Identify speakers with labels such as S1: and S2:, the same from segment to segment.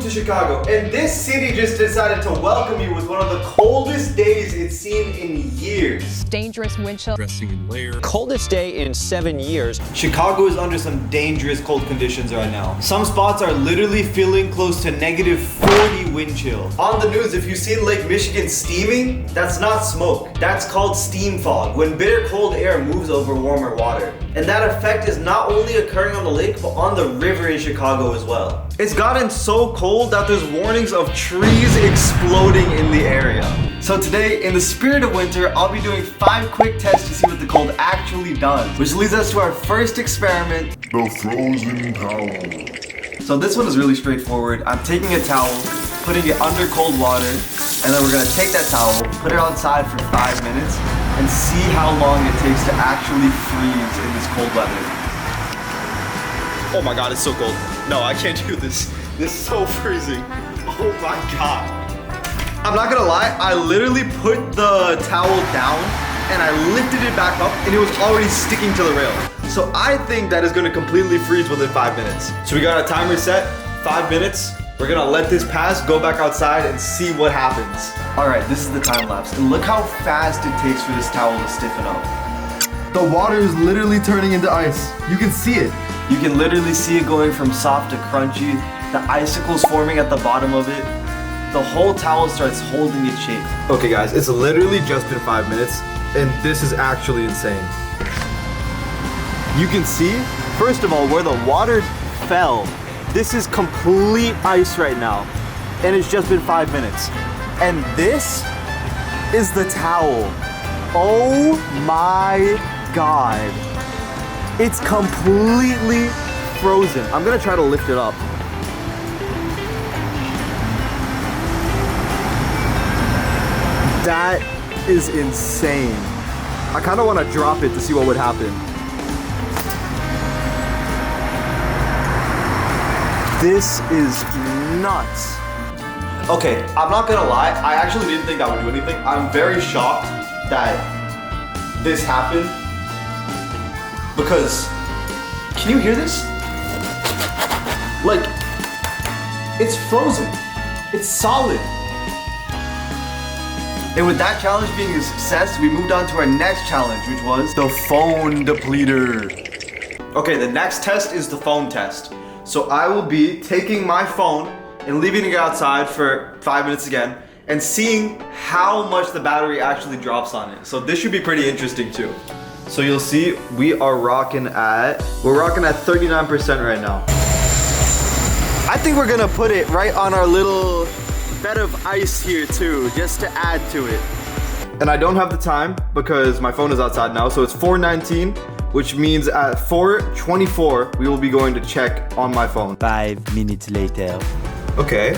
S1: to Chicago, and this city just decided to welcome you with one of the coldest days it's seen in years.
S2: Dangerous wind chill.
S3: Dressing in layers.
S4: Coldest day in 7 years.
S1: Chicago is under some dangerous cold conditions right now. Some spots are literally feeling close to negative 40 wind chill. On the news, if you see Lake Michigan steaming, that's not smoke. That's called steam fog, when bitter cold air moves over warmer water. And that effect is not only occurring on the lake, but on the river in Chicago as well. It's gotten so cold that there's warnings of trees exploding in the area. So today, in the spirit of winter, I'll be doing 5 quick tests to see what the cold actually does. Which leads us to our first experiment.
S5: The frozen towel.
S1: So this one is really straightforward. I'm taking a towel, putting it under cold water, and then we're gonna take that towel, put it outside for 5 minutes, and see how long it takes to actually freeze in this cold weather.
S3: Oh my god, it's so cold. No, I can't do this. This is so freezing. Oh my god.
S1: I'm not gonna lie, I literally put the towel down and I lifted it back up and it was already sticking to the rail. So I think that is gonna completely freeze within 5 minutes. So we got a timer set, 5 minutes. We're gonna let this pass, go back outside and see what happens. All right, this is the time lapse. And look how fast it takes for this towel to stiffen up. The water is literally turning into ice. You can see it. You can literally see it going from soft to crunchy. The icicles forming at the bottom of it. The whole towel starts holding its shape.
S3: Okay guys, it's literally just been 5 minutes and this is actually insane.
S1: You can see, first of all, where the water fell. This is complete ice right now. And it's just been 5 minutes. And this is the towel. Oh my God. It's completely frozen. I'm gonna try to lift it up. That is insane. I kind of want to drop it to see what would happen. This is nuts. Okay, I'm not gonna lie, I actually didn't think I would do anything. I'm very shocked that this happened. Because, can you hear this? Like, it's frozen. It's solid. And with that challenge being a success, we moved on to our next challenge, which was the phone depleter. Okay, the next test is the phone test. So I will be taking my phone and leaving it outside for 5 minutes again and seeing how much the battery actually drops on it. So this should be pretty interesting too. So you'll see we're rocking at 39% right now. I think we're gonna put it right on our little bed of ice here too, just to add to it. And I don't have the time because my phone is outside now, so it's 4:19, which means at 4:24 we will be going to check on my phone.
S4: 5 minutes later.
S1: Okay.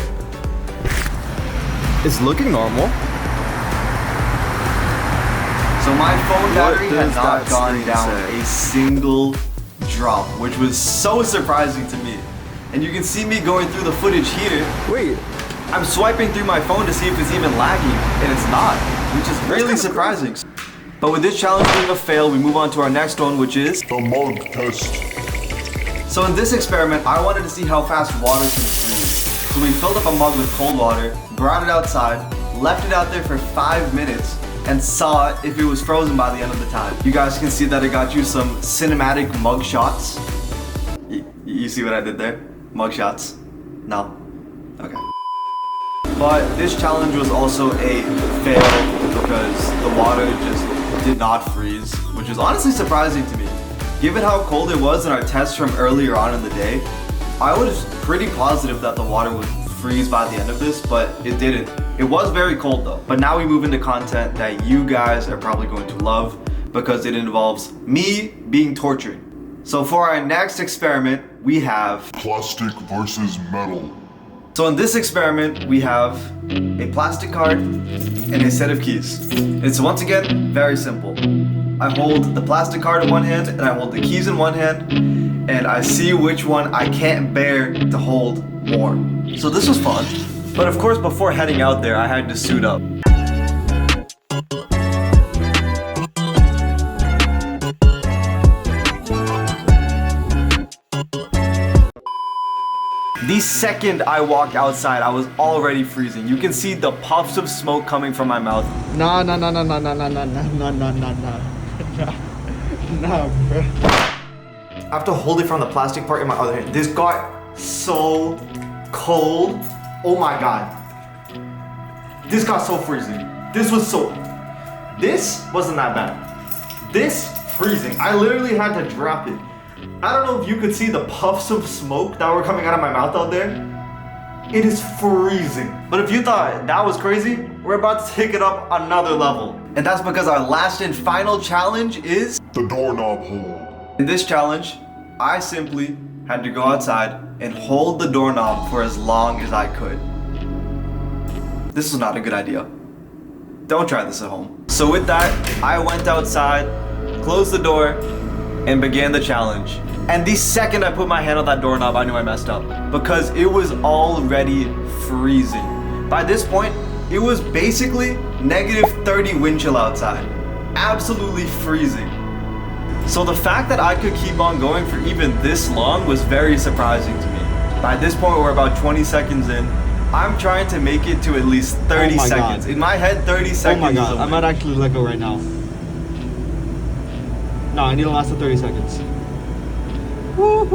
S1: It's looking normal. So my phone battery has not gone down a single drop, which was so surprising to me. And you can see me going through the footage here. Wait, I'm swiping through my phone to see if it's even lagging, and it's not, which is really surprising. But with this challenge being a fail, we move on to our next one, which is
S5: The mug test.
S1: So in this experiment, I wanted to see how fast water can freeze. So we filled up a mug with cold water, brought it outside, left it out there for 5 minutes, and saw if it was frozen by the end of the time. You guys can see that I got you some cinematic mug shots. You see what I did there? Mug shots? No? Okay. But this challenge was also a fail because the water just did not freeze, which is honestly surprising to me. Given how cold it was in our test from earlier on in the day, I was pretty positive that the water would freeze by the end of this, but it didn't. It was very cold though. But now we move into content that you guys are probably going to love because it involves me being tortured. So for our next experiment, we have
S5: Plastic versus metal.
S1: So in this experiment, we have a plastic card and a set of keys. It's once again very simple. I hold the plastic card in one hand and I hold the keys in one hand, and I see which one I can't bear to hold more. So this was fun. But of course, before heading out there, I had to suit up. The second I walked outside, I was already freezing. You can see the puffs of smoke coming from my mouth.
S2: Nah, bro.
S1: I have to hold it from the plastic part in my other hand. This got so cold. Oh my god. This got so freezing. This wasn't that bad. This freezing. I literally had to drop it. I don't know if you could see the puffs of smoke that were coming out of my mouth out there. It is freezing. But if you thought that was crazy, we're about to take it up another level. And that's because our last and final challenge is
S5: The doorknob hold.
S1: in this challenge, I simply had to go outside and hold the doorknob for as long as I could. This is not a good idea. Don't try this at home. So with that, I went outside, closed the door, and began the challenge. And the second I put my hand on that doorknob, I knew I messed up because it was already freezing. By this point, it was basically -30 wind chill outside. Absolutely freezing. So the fact that I could keep on going for even this long was very surprising to me. By this point, we're about 20 seconds in. I'm trying to make it to at least 30
S2: Oh my
S1: seconds.
S2: God.
S1: In my head, 30 seconds.
S2: Oh my
S1: is
S2: god,
S1: a
S2: I
S1: win.
S2: might actually let go right now. No, I need to last 30 seconds. No.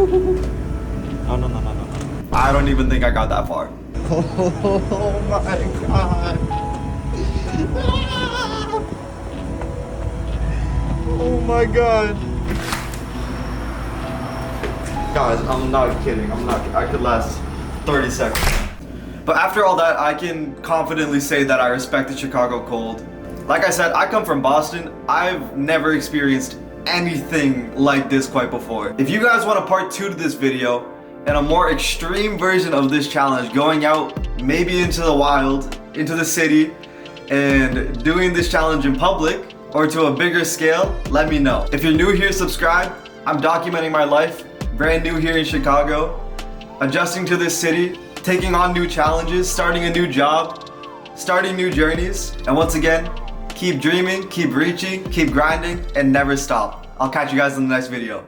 S1: I don't even think I got that far.
S2: Oh my god. Oh my god.
S1: Guys, I'm not kidding. I could last 30 seconds. But after all that, I can confidently say that I respect the Chicago cold. Like I said, I come from Boston. I've never experienced anything like this quite before. If you guys want a part 2 to this video and a more extreme version of this challenge, going out maybe into the wild, into the city, and doing this challenge in public or to a bigger scale, let me know. If you're new here, subscribe. I'm documenting my life, brand new here in Chicago, adjusting to this city, taking on new challenges, starting a new job, starting new journeys. And once again, keep dreaming, keep reaching, keep grinding, and never stop. I'll catch you guys in the next video.